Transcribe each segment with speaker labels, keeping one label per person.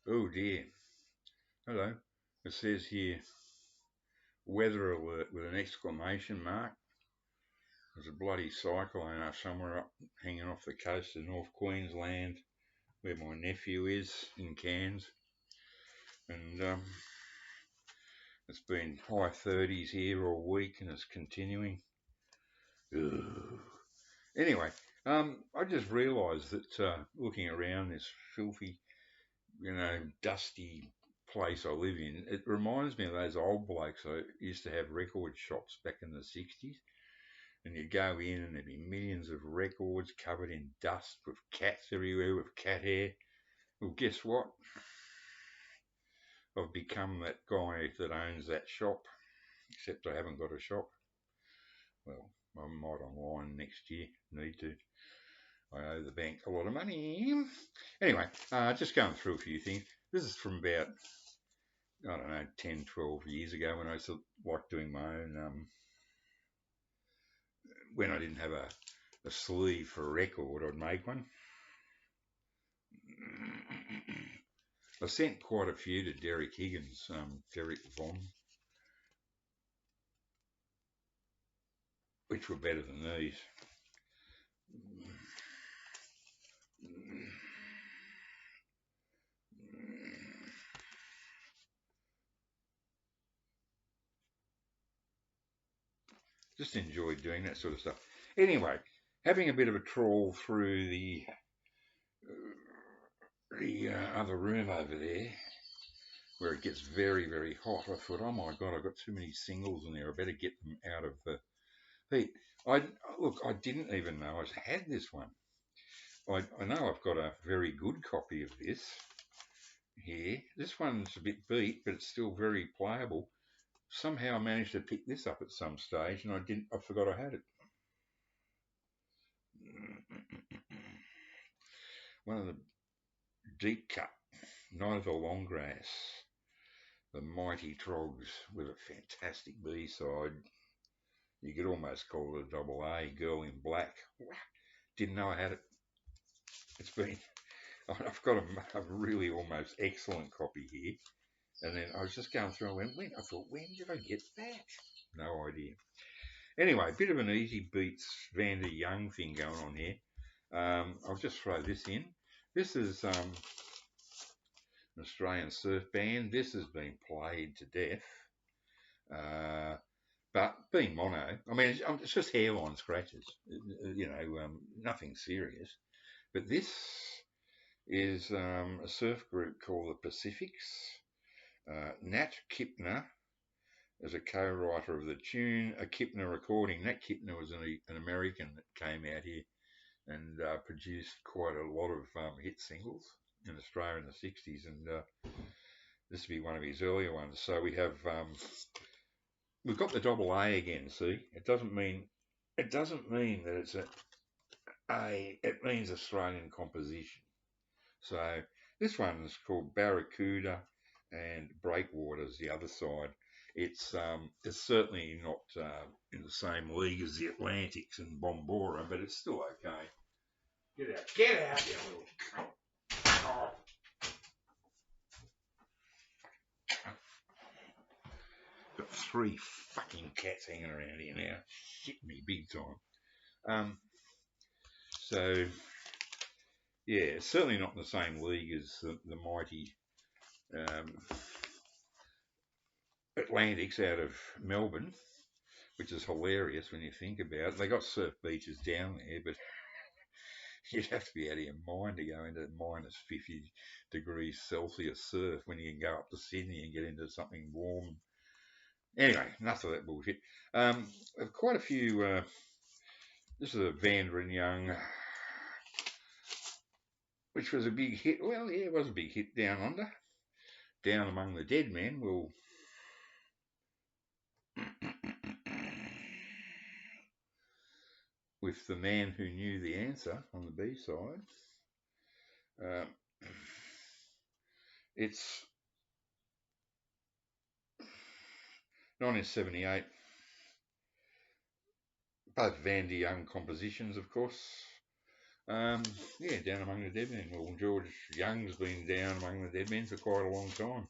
Speaker 1: Oh dear. Hello. It says here weather alert with an exclamation mark. There's a bloody cyclone somewhere up hanging off the coast of North Queensland where my nephew is in Cairns. And it's been high 30s here all week and it's continuing. Ugh. Anyway, I just realised that looking around this filthy, dusty place I live in, it reminds me of those old blokes that used to have record shops back in the 60s. And you'd go in and there'd be millions of records covered in dust with cats everywhere with cat hair. Well, guess what? I've become that guy that owns that shop, except I haven't got a shop. Well, I might online next year. Need to. I owe the bank a lot of money. Anyway, just going through a few things. This is from about, I don't know, 10, 12 years ago when I used to like doing my own, when I didn't have a sleeve for a record, I'd make one. I sent quite a few to Derek Higgins, Derek Von, which were better than these. Just enjoyed doing that sort of stuff. Anyway, having a bit of a trawl through the other room over there, where it gets very, very hot, I thought, oh my God, I've got too many singles in there. I better get them out of the heat. I didn't even know I had this one. I know I've got a very good copy of this here. This one's a bit beat, but it's still very playable. Somehow I managed to pick this up at some stage, and I forgot I had it. One of the deep cut, Night of the Long Grass, the Mighty Trogs with a fantastic B-side. You could almost call it a double A, Girl in Black. Didn't know I had it. I've got a really almost excellent copy here. And then I was just going through and I thought, when did I get that? No idea. Anyway, a bit of an easy beats Vander Young thing going on here. I'll just throw this in. This is an Australian surf band. This has been played to death. But being mono, I mean, it's just hairline scratches, nothing serious. But this is a surf group called the Pacifics. Nat Kipner is a co-writer of the tune, a Kipner recording. Nat Kipner was an American that came out here and produced quite a lot of hit singles in Australia in the 60s, and this will be one of his earlier ones. So we've got the double A again. See, it doesn't mean that it's it means Australian composition. So this one is called Barracuda, and Breakwater's the other side. It's certainly not in the same league as the Atlantics and Bombora, but it's still okay. Get out, you little cunt. Oh. Got 3 fucking cats hanging around here now. Shit me big time. So yeah, certainly not in the same league as the mighty Atlantics out of Melbourne, which is hilarious when you think about it. They got surf beaches down there, but you'd have to be out of your mind to go into minus 50 degrees Celsius surf when you can go up to Sydney and get into something warm. Anyway, enough of that bullshit. Quite a few. This is a Vander and Young, which was a big hit. Well, yeah, it was a big hit down under. Down Among the Dead Men will. With The Man Who Knew the Answer on the B side. It's 1978. Both Vander Young compositions, of course. Yeah, down among the dead men. Well, George Young's been down among the dead men for quite a long time.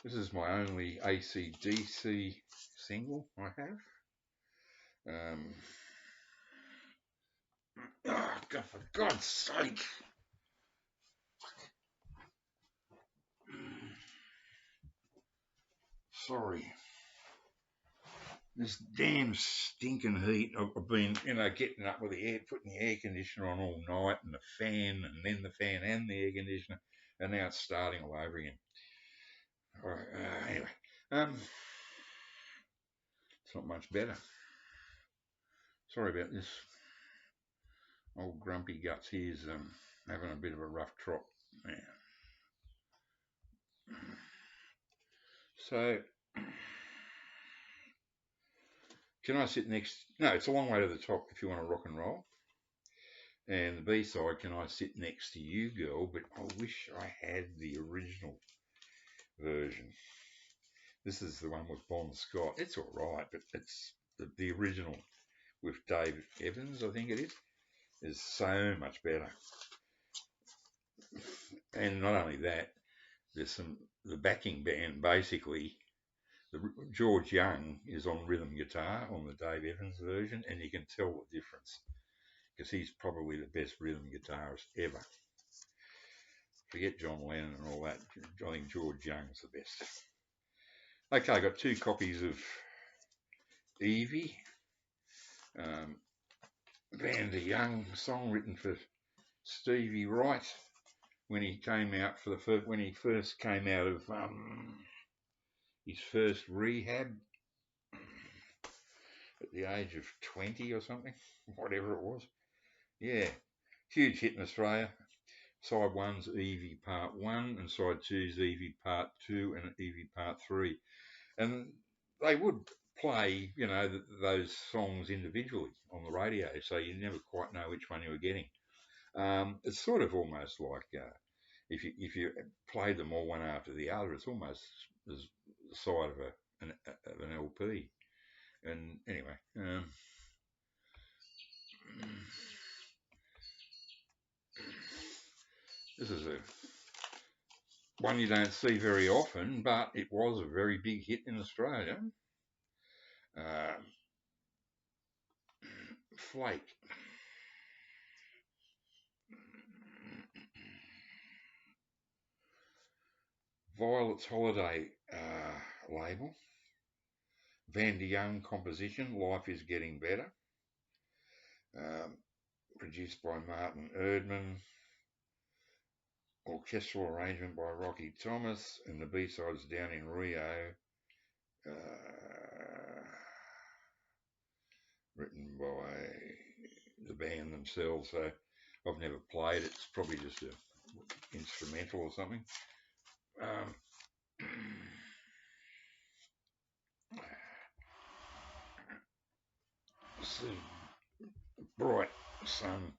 Speaker 1: This is my only AC/DC single I have. Oh, God, for God's sake. Sorry. This damn stinking heat. I've been, getting up with the air, putting the air conditioner on all night, and the fan, and then the fan and the air conditioner, and now it's starting all over again. All right, anyway, it's not much better. Sorry about this. Old grumpy guts here's having a bit of a rough trot. Yeah. So, can I sit next? No, it's a long way to the top if you want to rock and roll. And the B-side, Can I Sit Next to You, Girl? But I wish I had the original version. This is the one with Bon Scott. It's all right, but it's the original with Dave Evans, I think it is so much better. And not only that, there's the backing band basically. George Young is on rhythm guitar on the Dave Evans version, and you can tell the difference because he's probably the best rhythm guitarist ever. Forget John Lennon and all that. I think George Young's the best. Okay, I got 2 copies of Evie, Van Young song written for Stevie Wright when he came out when he first came out of his first rehab at the age of 20 or something, whatever it was. Yeah, huge hit in Australia. Side 1's Evie Part 1 and Side 2's Evie Part 2 and Evie Part 3. And they would play, those songs individually on the radio, so you never quite know which one you were getting. It's sort of almost like if you play them all one after the other, it's almost as the side of an LP. And anyway, this is one you don't see very often, but it was a very big hit in Australia. Flake. Violet's Holiday label. Van de Young composition, Life is Getting Better. Produced by Martin Erdman. Orchestral arrangement by Rocky Thomas. And the B-side's Down in Rio. Written by the band themselves. So I've never played it. It's probably just an instrumental or something. Bright sun.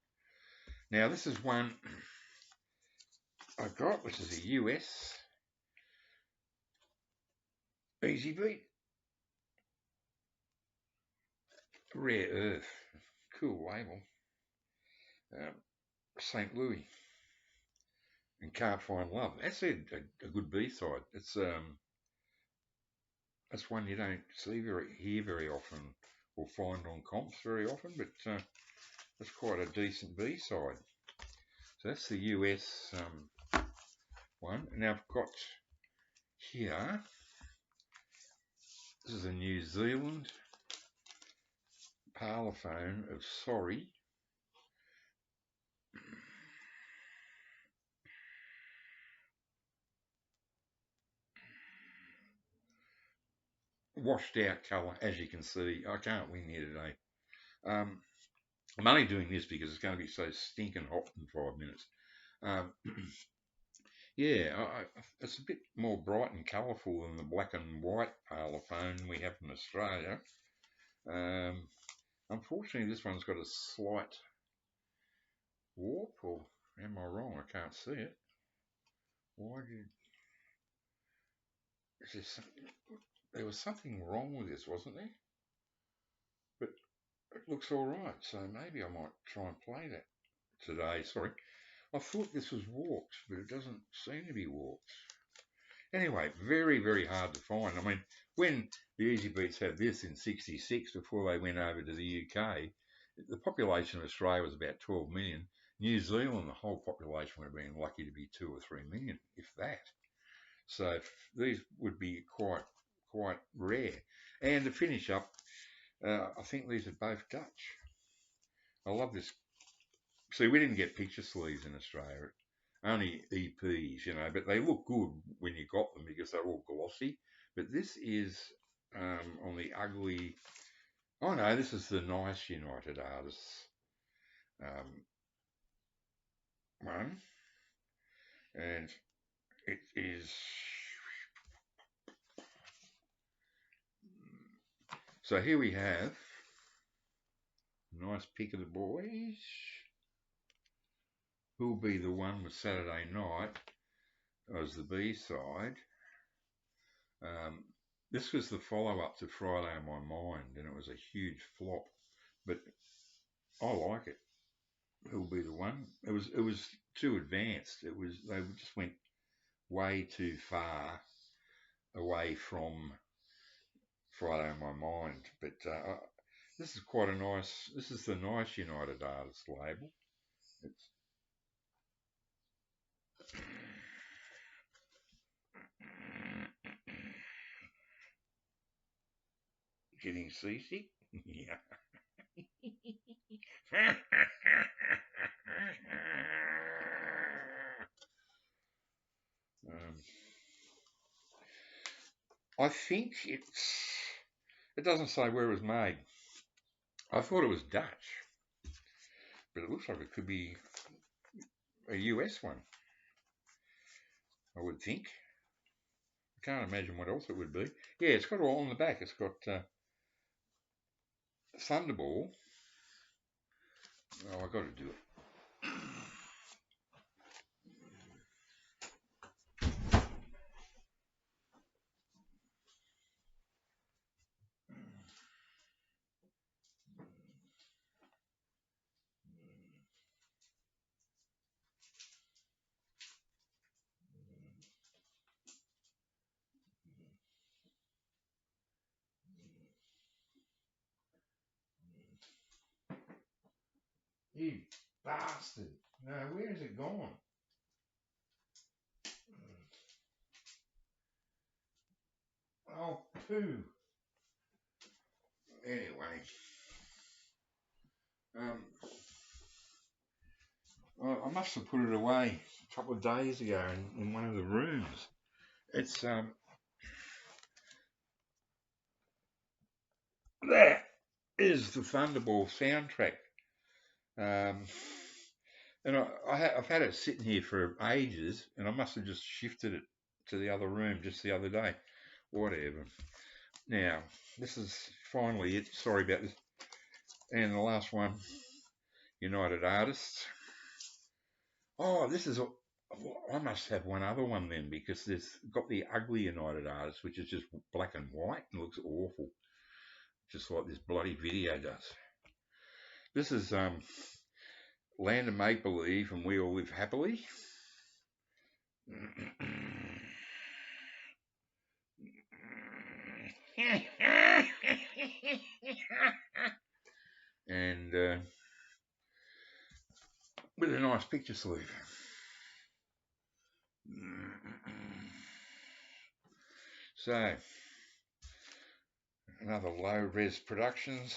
Speaker 1: Now this is one I got, which is a US Easy Beat. Rare Earth. Cool label. St. Louis. And Can't Find Love. That's a good B-side. It's that's one you don't hear very often or find on comps very often, but that's quite a decent B-side. So that's the US one. Now I've got here, this is a New Zealand parlophone of Sorry. Washed out colour, as you can see. I can't win here today. I'm only doing this because it's going to be so stinking hot in 5 minutes. Yeah, it's a bit more bright and colourful than the black and white parlophone we have in Australia. Unfortunately, this one's got a slight warp, or am I wrong? I can't see it. There was something wrong with this, wasn't there? But it looks all right. So maybe I might try and play that today. Sorry, I thought this was warped, but it doesn't seem to be warped. Anyway, very, very hard to find. I mean, when the Easy Beats had this in '66, before they went over to the UK, the population of Australia was about 12 million. New Zealand, the whole population would have been lucky to be 2 or 3 million, if that. So these would be quite rare. And to finish up, I think these are both Dutch. I love this. See, we didn't get picture sleeves in Australia, only EPs, but they look good when you got them because they're all glossy. But this is on the ugly. Oh no, this is the nice United Artists one, and it is. So here we have a nice pic of the boys. Who'll be the one with Saturday Night as the B-side. This was the follow-up to Friday on My Mind, and it was a huge flop. But I like it. Who'll be the one? It was too advanced. They just went way too far away from Friday on My Mind. But this is quite a nice. This is the nice United Artists label. It's getting seasick. Yeah. I think it doesn't say where it was made. I thought it was Dutch, but it looks like it could be a US one, I would think. I can't imagine what else it would be. Yeah, it's got all on the back. It's got Thunderball. Oh, I've got to do it. You bastard. No, where has it gone? Oh, poo. Anyway. I must have put it away a couple of days ago in one of the rooms. It's that is the Thunderball soundtrack. And I've had it sitting here for ages, and I must have just shifted it to the other room just the other day. Whatever. Now, this is finally it. Sorry about this. And the last one, United Artists. Oh, I must have one other one then, because there's got the ugly United Artists, which is just black and white and looks awful, just like this bloody video does. This is Land of Make Believe and We All Live Happily. And with a nice picture sleeve. So, another low res Productions,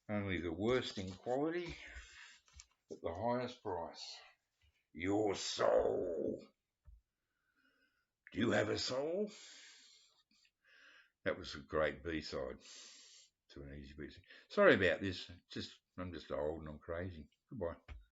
Speaker 1: only the worst in quality at the highest price. Your soul. Do you have a soul? That was a great B-side to an Easy Beat. Sorry about this. I'm just old and I'm crazy. Goodbye.